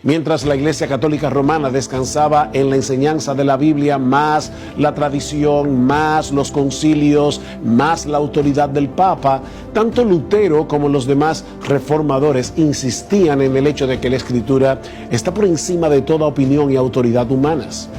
Mientras la Iglesia Católica Romana descansaba en la enseñanza de la Biblia, más la tradición, más los concilios, más la autoridad del Papa, tanto Lutero como los demás reformadores insistían en el hecho de que la Escritura está por encima de toda opinión y autoridad humanas.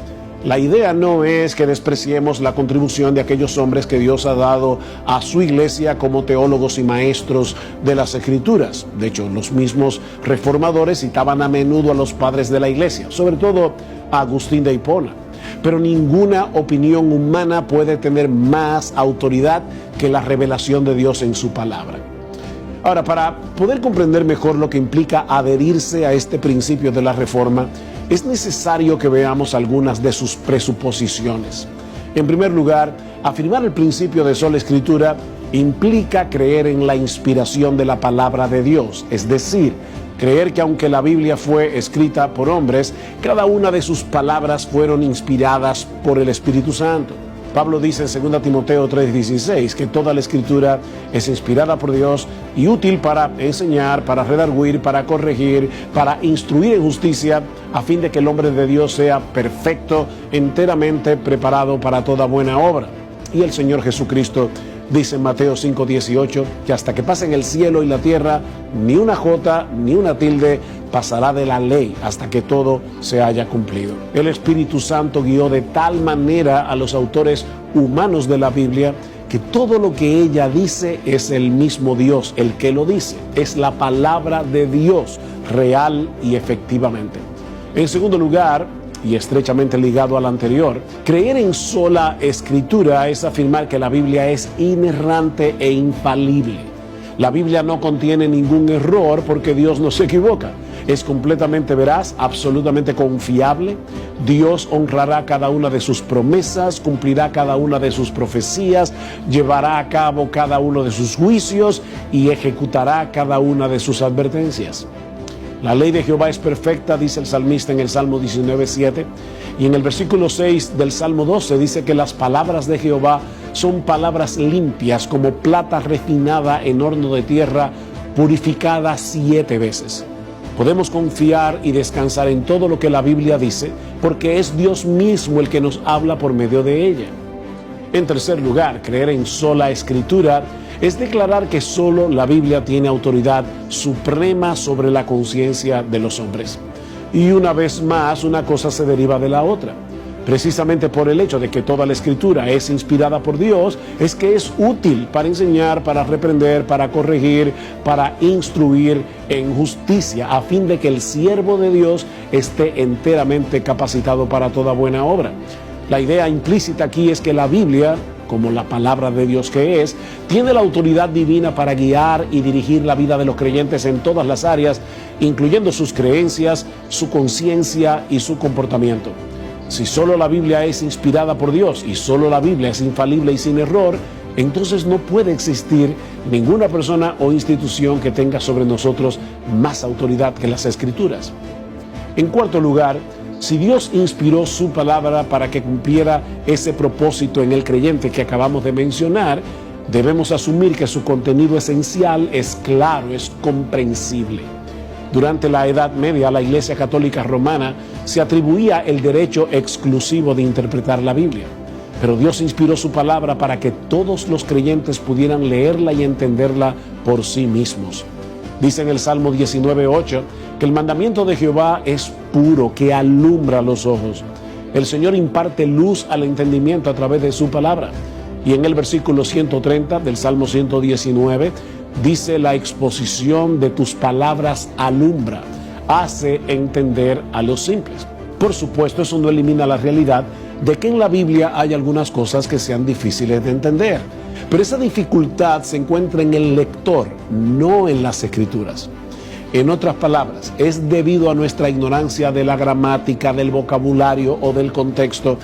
La idea no es que despreciemos la contribución de aquellos hombres que Dios ha dado a su iglesia como teólogos y maestros de las Escrituras. De hecho, los mismos reformadores citaban a menudo a los padres de la iglesia, sobre todo a Agustín de Hipona. Pero ninguna opinión humana puede tener más autoridad que la revelación de Dios en su palabra. Ahora, para poder comprender mejor lo que implica adherirse a este principio de la Reforma, es necesario que veamos algunas de sus presuposiciones. En primer lugar, afirmar el principio de sola escritura implica creer en la inspiración de la palabra de Dios, es decir, creer que aunque la Biblia fue escrita por hombres, cada una de sus palabras fueron inspiradas por el Espíritu Santo. Pablo dice en 2 Timoteo 3:16 que toda la Escritura es inspirada por Dios y útil para enseñar, para redarguir, para corregir, para instruir en justicia, a fin de que el hombre de Dios sea perfecto, enteramente preparado para toda buena obra. Y el Señor Jesucristo dice en Mateo 5:18 que hasta que pasen el cielo y la tierra, ni una jota ni una tilde pasará de la ley hasta que todo se haya cumplido. El Espíritu Santo guió de tal manera a los autores humanos de la Biblia que todo lo que ella dice es el mismo Dios el que lo dice. Es la palabra de Dios real y efectivamente. En segundo lugar, y estrechamente ligado al anterior, creer en sola escritura es afirmar que la Biblia es inerrante e infalible. La Biblia no contiene ningún error porque Dios no se equivoca. Es completamente veraz, absolutamente confiable. Dios honrará cada una de sus promesas, cumplirá cada una de sus profecías, llevará a cabo cada uno de sus juicios y ejecutará cada una de sus advertencias. La ley de Jehová es perfecta, dice el salmista en el Salmo 19:7, y en el versículo 6 del Salmo 12 dice que las palabras de Jehová son palabras limpias como plata refinada en horno de tierra, purificada 7 veces. Podemos confiar y descansar en todo lo que la Biblia dice, porque es Dios mismo el que nos habla por medio de ella. En tercer lugar, creer en sola escritura es declarar que solo la Biblia tiene autoridad suprema sobre la conciencia de los hombres. Y una vez más, una cosa se deriva de la otra. Precisamente por el hecho de que toda la Escritura es inspirada por Dios, es que es útil para enseñar, para reprender, para corregir, para instruir en justicia, a fin de que el siervo de Dios esté enteramente capacitado para toda buena obra. La idea implícita aquí es que la Biblia, como la palabra de Dios que es, tiene la autoridad divina para guiar y dirigir la vida de los creyentes en todas las áreas, incluyendo sus creencias, su conciencia y su comportamiento. Si solo la Biblia es inspirada por Dios y solo la Biblia es infalible y sin error, entonces no puede existir ninguna persona o institución que tenga sobre nosotros más autoridad que las Escrituras. En cuarto lugar, si Dios inspiró su palabra para que cumpliera ese propósito en el creyente que acabamos de mencionar, debemos asumir que su contenido esencial es claro, es comprensible. Durante la Edad Media, la Iglesia Católica Romana se atribuía el derecho exclusivo de interpretar la Biblia. Pero Dios inspiró su palabra para que todos los creyentes pudieran leerla y entenderla por sí mismos. Dice en el Salmo 19:8 que el mandamiento de Jehová es puro, que alumbra los ojos. El Señor imparte luz al entendimiento a través de su palabra. Y en el versículo 130 del Salmo 119 dice: la exposición de tus palabras alumbra, hace entender a los simples. Por supuesto, eso no elimina la realidad de que en la Biblia hay algunas cosas que sean difíciles de entender. Pero esa dificultad se encuentra en el lector, no en las Escrituras. En otras palabras, es debido a nuestra ignorancia de la gramática, del vocabulario o del contexto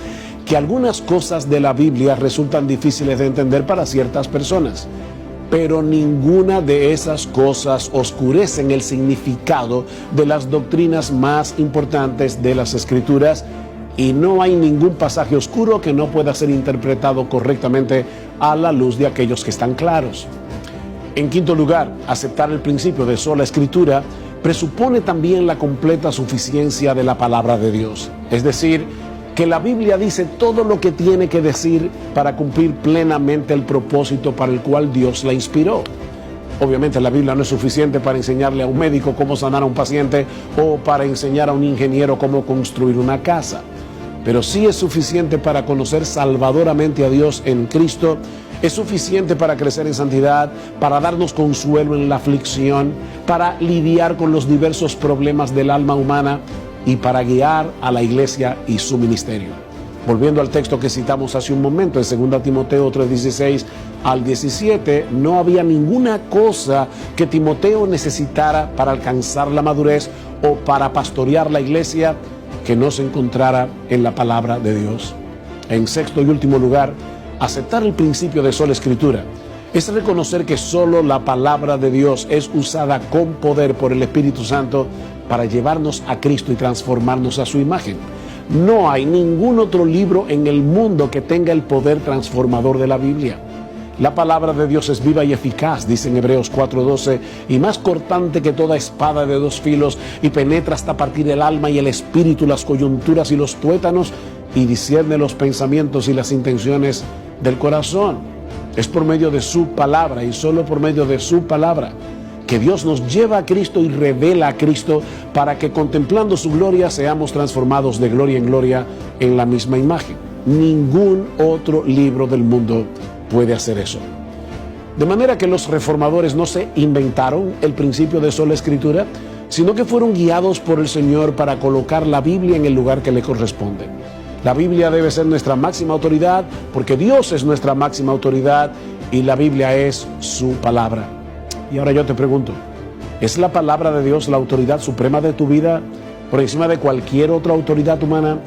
que algunas cosas de la Biblia resultan difíciles de entender para ciertas personas. Pero ninguna de esas cosas oscurecen el significado de las doctrinas más importantes de las Escrituras, y no hay ningún pasaje oscuro que no pueda ser interpretado correctamente a la luz de aquellos que están claros. En quinto lugar, aceptar el principio de sola escritura presupone también la completa suficiencia de la palabra de Dios. Es decir, que la Biblia dice todo lo que tiene que decir para cumplir plenamente el propósito para el cual Dios la inspiró. Obviamente la Biblia no es suficiente para enseñarle a un médico cómo sanar a un paciente o para enseñar a un ingeniero cómo construir una casa. Pero sí es suficiente para conocer salvadoramente a Dios en Cristo. Es suficiente para crecer en santidad, para darnos consuelo en la aflicción, para lidiar con los diversos problemas del alma humana y para guiar a la iglesia y su ministerio. Volviendo al texto que citamos hace un momento, en 2 Timoteo 3:16 al 17, no había ninguna cosa que Timoteo necesitara para alcanzar la madurez o para pastorear la iglesia que no se encontrara en la palabra de Dios. En sexto y último lugar, aceptar el principio de sola escritura es reconocer que solo la palabra de Dios es usada con poder por el Espíritu Santo para llevarnos a Cristo y transformarnos a su imagen. No hay ningún otro libro en el mundo que tenga el poder transformador de la Biblia. La palabra de Dios es viva y eficaz, dice en Hebreos 4:12, y más cortante que toda espada de dos filos, y penetra hasta partir el alma y el espíritu, las coyunturas y los tuétanos, y discierne los pensamientos y las intenciones del corazón. Es por medio de su palabra y solo por medio de su palabra que Dios nos lleva a Cristo y revela a Cristo para que contemplando su gloria seamos transformados de gloria en gloria en la misma imagen. Ningún otro libro del mundo puede hacer eso. De manera que los reformadores no se inventaron el principio de sola escritura, sino que fueron guiados por el Señor para colocar la Biblia en el lugar que le corresponde. La Biblia debe ser nuestra máxima autoridad porque Dios es nuestra máxima autoridad y la Biblia es su palabra. Y ahora yo te pregunto, ¿es la palabra de Dios la autoridad suprema de tu vida por encima de cualquier otra autoridad humana,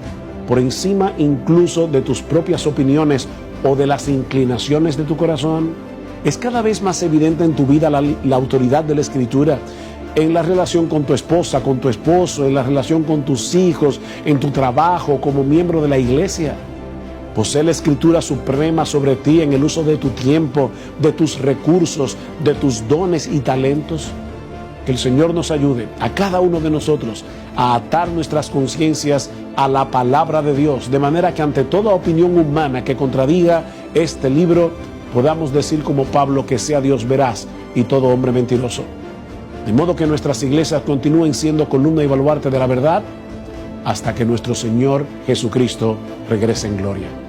por encima incluso de tus propias opiniones o de las inclinaciones de tu corazón? ¿Es cada vez más evidente en tu vida la autoridad de la Escritura en la relación con tu esposa, con tu esposo, en la relación con tus hijos, en tu trabajo, como miembro de la iglesia? ¿Posee la Escritura suprema sobre ti en el uso de tu tiempo, de tus recursos, de tus dones y talentos? Que el Señor nos ayude a cada uno de nosotros a atar nuestras conciencias a la palabra de Dios, de manera que ante toda opinión humana que contradiga este libro, podamos decir como Pablo que sea Dios veraz y todo hombre mentiroso. De modo que nuestras iglesias continúen siendo columna y baluarte de la verdad hasta que nuestro Señor Jesucristo regrese en gloria.